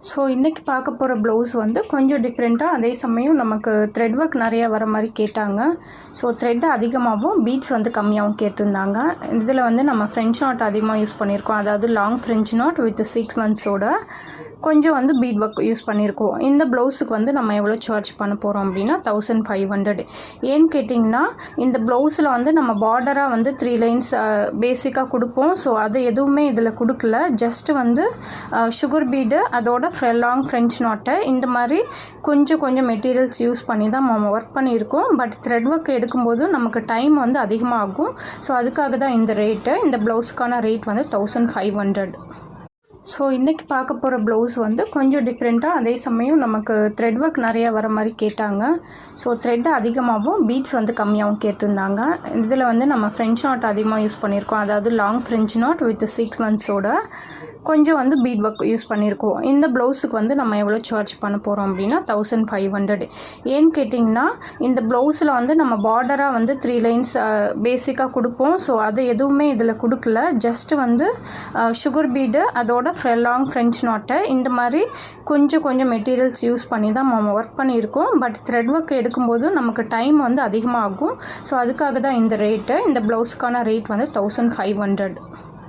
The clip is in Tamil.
ஸோ இன்றைக்கி பார்க்க போகிற ப்ளவுஸ் வந்து கொஞ்சம் டிஃப்ரெண்ட்டாக, அதே சமயம் நமக்கு த்ரெட் ஒர்க் நிறையா வர மாதிரி கேட்டாங்க. ஸோ த்ரெட் அதிகமாகவும் பீட்ஸ் வந்து கம்மியாகவும் கேட்டிருந்தாங்க. இதில் வந்து நம்ம ஃப்ரெஞ்ச் நாட் அதிகமாக யூஸ் பண்ணியிருக்கோம். அதாவது லாங் ஃப்ரெஞ்ச் நாட் வித் சீக்வன்ஸோட கொஞ்சம் வந்து பீட் ஒர்க் யூஸ் பண்ணியிருக்கோம். இந்த ப்ளவுஸுக்கு வந்து நம்ம எவ்வளோ சார்ஜ் பண்ண போகிறோம் அப்படின்னா 1500. ஏன்னு கேட்டிங்கன்னா, இந்த ப்ளவுஸில் வந்து நம்ம பார்டராக வந்து 3 லைன்ஸ் பேசிக்காக கொடுப்போம். ஸோ அது எதுவுமே இதில் கொடுக்கல. ஜஸ்ட்டு வந்து சுகர் பீடு, அதோட லாங் ஃப்ரெஞ்ச் நாட்டை இந்த மாதிரி கொஞ்சம் மெட்டீரியல்ஸ் யூஸ் பண்ணி தான் நம்ம ஒர்க் பண்ணியிருக்கோம். பட் த்ரெட் ஒர்க் எடுக்கும்போது நமக்கு டைம் வந்து அதிகமாகும். ஸோ அதுக்காக தான் இந்த ரேட்டு. இந்த ப்ளவுஸுக்கான ரேட் வந்து 1500. ஸோ இன்றைக்கி பார்க்க போகிற ப்ளவுஸ் வந்து கொஞ்சம் டிஃப்ரெண்ட்டாக, அதே சமயம் நமக்கு த்ரெட் ஒர்க் நிறையா வர மாதிரி கேட்டாங்க. ஸோ த்ரெட் அதிகமாகவும் பீட்ஸ் வந்து கம்மியாகவும் கேட்டிருந்தாங்க. இதில் வந்து நம்ம ஃப்ரெஞ்ச் நாட் அதிகமாக யூஸ் பண்ணியிருக்கோம். அதாவது லாங் ஃப்ரெஞ்ச் நாட் வித் சீக்வன்ஸோட கொஞ்சம் வந்து பீட் ஒர்க் யூஸ் பண்ணியிருக்கோம். இந்த ப்ளவுஸுக்கு வந்து நம்ம எவ்வளோ சார்ஜ் பண்ண போகிறோம் அப்படின்னா 1500. ஏன்னு கேட்டிங்கன்னா, இந்த ப்ளவுஸில் வந்து நம்ம பார்டராக வந்து 3 லைன்ஸ் பேசிக்காக கொடுப்போம். ஸோ அது எதுவுமே இதில் கொடுக்கல. ஜஸ்ட்டு வந்து சுகர் பீடு, அதோட லாங் ஃப்ரெஞ்ச் நாட்டை இந்த மாதிரி கொஞ்சம் மெட்டீரியல்ஸ் யூஸ் பண்ணி தான் நம்ம ஒர்க் பண்ணியிருக்கோம். பட் த்ரெட் ஒர்க் எடுக்கும்போது நமக்கு டைம் வந்து அதிகமாகும். ஸோ அதுக்காக தான் இந்த ரேட்டு. இந்த ப்ளவுஸுக்கான ரேட் வந்து 1500.